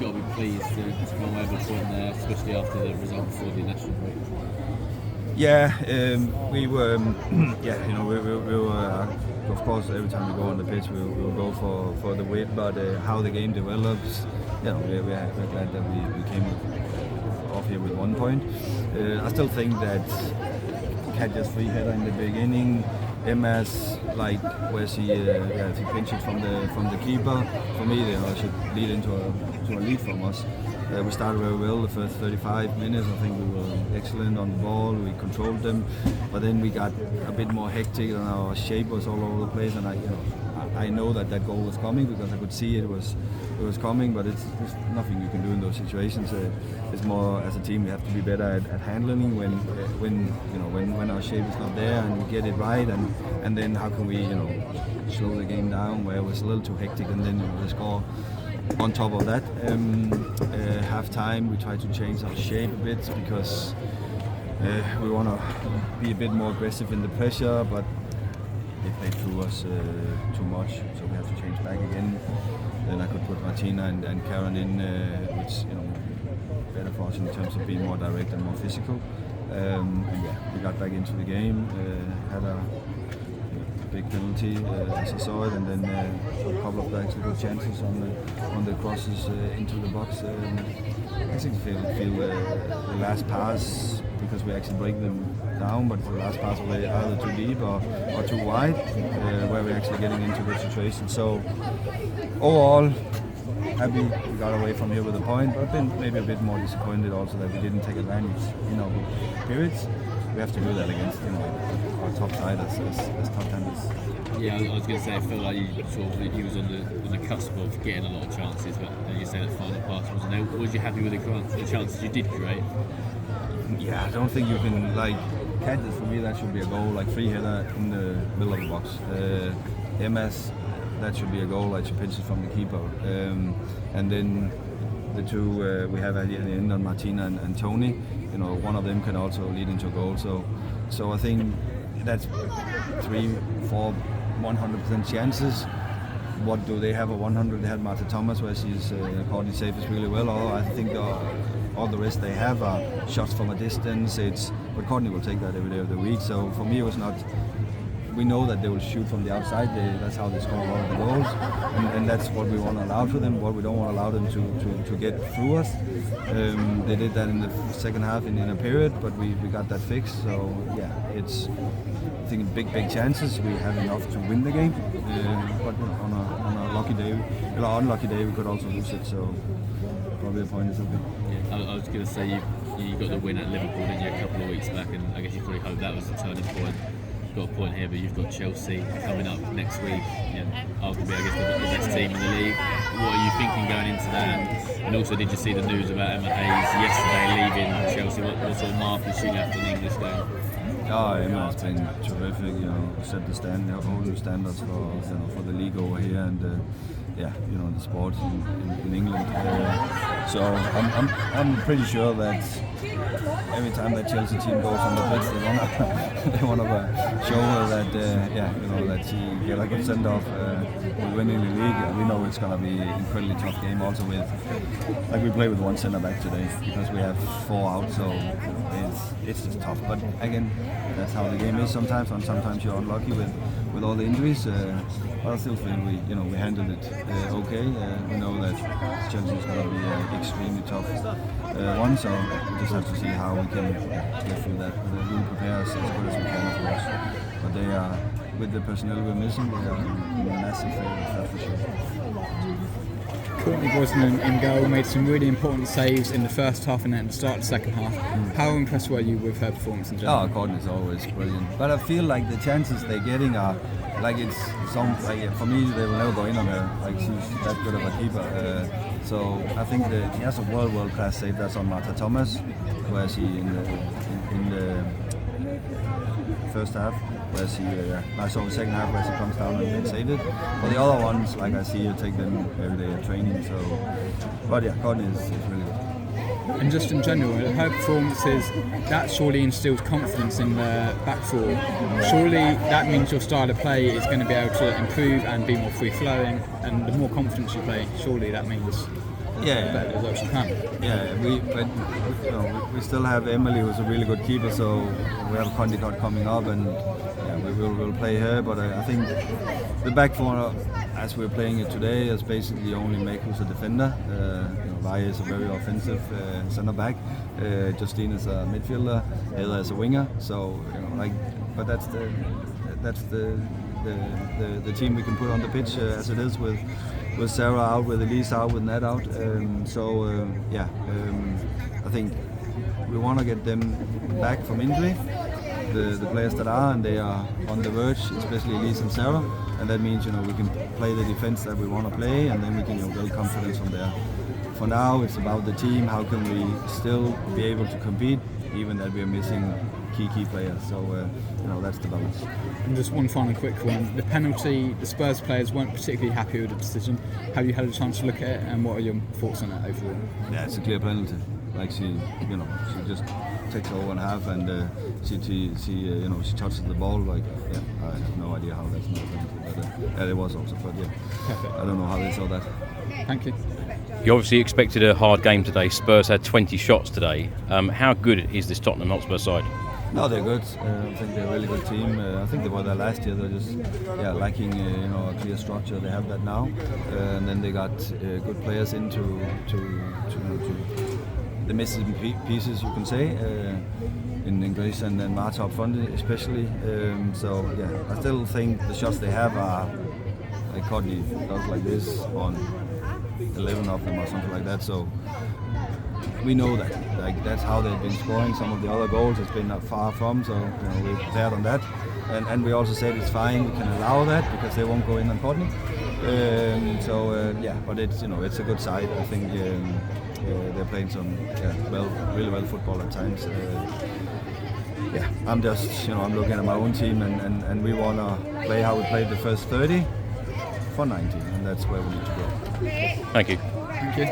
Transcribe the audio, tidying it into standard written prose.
got to be pleased to come away with a point there, especially after the result before the national break. Yeah, we were. We were. Of course, every time we go on the pitch, we'll go for the win. But how the game develops, we're glad that we came off here with 1 point. I still think that Katja's free header in the beginning, Emma's where she pinched from the keeper. For me, should lead into a lead from us. We started very well the first 35 minutes. I think we were excellent on the ball. We controlled them, but then we got a bit more hectic and our shape was all over the place. And I know that goal was coming because I could see it was coming. But there's nothing you can do in those situations. It's more as a team we have to be better at handling when our shape is not there and we get it right. And then how can we slow the game down where it was a little too hectic and then we score. On top of that, half time we try to change our shape a bit because we want to be a bit more aggressive in the pressure, but they played through us too much, so we have to change back again. Then I could put Martina and Karen in, which better for us in terms of being more direct and more physical. We got back into the game, had a big penalty as I saw it, and then a couple of actually good chances on the crosses into the box. I actually feel the last pass, because we actually break them down, but the last pass was either too deep or too wide, where we're actually getting into good situations. So overall, happy we got away from here with a point, but then maybe a bit more disappointed also that we didn't take advantage in our periods. We have to do that against our top side as Tottenham is. Yeah, I was going to say I feel like you was on the cusp of getting a lot of chances, but you say that final pass wasn't there. Was you happy with the chances you did create? Yeah, I don't think you can catch it. For me, that should be a goal, free header in the middle of the box. MS, that should be a goal, she pinches from the keeper. And then the two we have at the end on Martina and Tony. One of them can also lead into a goal. So I think that's 3, 4, 100% chances. What do they have? A 100? They had Marta Thomas, where she's caught it safe really well. Although I think all the rest they have are shots from a distance. But Courtney will take that every day of the week. So for me, it was not. We know that they will shoot from the outside. That's how they score a lot of the goals, and that's what we want to allow to them. What we don't want to allow them to get through us. They did that in the second half in a period, but we got that fixed. So yeah, it's I think big chances. We have enough to win the game, but on a lucky day, or unlucky day, we could also lose it. So probably a point is okay. Yeah, I was going to say you got the win at Liverpool didn't you, a couple of weeks back, and I guess you probably hoped that was the turning point. Got a point here, but you've got Chelsea coming up next week. Arguably, I guess the best team in the league. What are you thinking going into that? And also, did you see the news about Emma Hayes yesterday leaving Chelsea? What sort of mark is she left on the English game? Emma has been terrific. Set the whole new standards for the league over here, and the sport in England. So I'm pretty sure that every time that Chelsea team goes on the pitch, they wanna show her that that she get a good send off with winning the league. And we know it's gonna be an incredibly tough game. Also we play with one centre back today because we have 4 out. So it's just tough. But again, that's how the game is sometimes. And sometimes you're unlucky with all the injuries. But I still feel we handled it okay. We know that Chelsea is going to be an extremely tough one, so we just have to see how we can get through that. We will prepare us as good as we can, of course. But they are, with the personnel we're missing, they are massive favourites, that's for sure. Courtney Brosnan in goal made some really important saves in the first half and then at the start of the second half. How impressed were you with her performance in general? Courtney's always brilliant. But I feel like the chances they're getting are for me they will never go in on her. She's that good of a keeper. So I think that she has a world class save. That's on Marta Thomas, where she in the first half, where she I saw the second half where she comes down and saved it. But the other ones, I see her take them every day at training. So, but yeah, Courtney is really good. And just in general, her performances, that surely instills confidence in the back four. Surely that means your style of play is going to be able to improve and be more free-flowing, and the more confidence you play, surely that means... Yeah. the better the results you can. Yeah, we still have Emily, who's a really good keeper. So we have Condicott coming up, and we'll play her. But I think the back four, as we're playing it today, is basically only Meg, who's a defender. Vaja is a very offensive centre back. Justine is a midfielder. Heather is a winger. So but that's the team we can put on the pitch as it is, with Sarah out, with Elise out, with Nat out. I think we want to get them back from injury, the players that are, and they are on the verge, especially Elise and Sarah, and that means we can play the defense that we want to play, and then we can build confidence from there. For now, it's about the team. How can we still be able to compete, even that we are missing key players? So that's the balance. And just one final quick one: the penalty. The Spurs players weren't particularly happy with the decision. Have you had a chance to look at it, and what are your thoughts on it overall? Yeah, it's a clear penalty. Like she just takes over in half, and she touches the ball. I have no idea how that's not a penalty, but it was also. But I don't know how they saw that. Thank you. You obviously expected a hard game today. Spurs had 20 shots today. How good is this Tottenham Hotspur side? No, they're good. I think they're a really good team. I think they were there last year. They're just lacking a clear structure. They have that now, and then they got good players into the missing pieces, you can say, in Grace and then Marta up front especially. I still think the shots they have are like Codney does like this on 11 of them or something like that. So we know that, that's how they've been scoring. Some of the other goals has been not far from. So we're prepared on that, and we also said it's fine. We can allow that because they won't go in on Codney. But it's a good side. I think they're playing some really well football at times. I'm just I'm looking at my own team, and we want to play how we played the first 30 for 90, and that's where we need to go. Thank you. Thank you.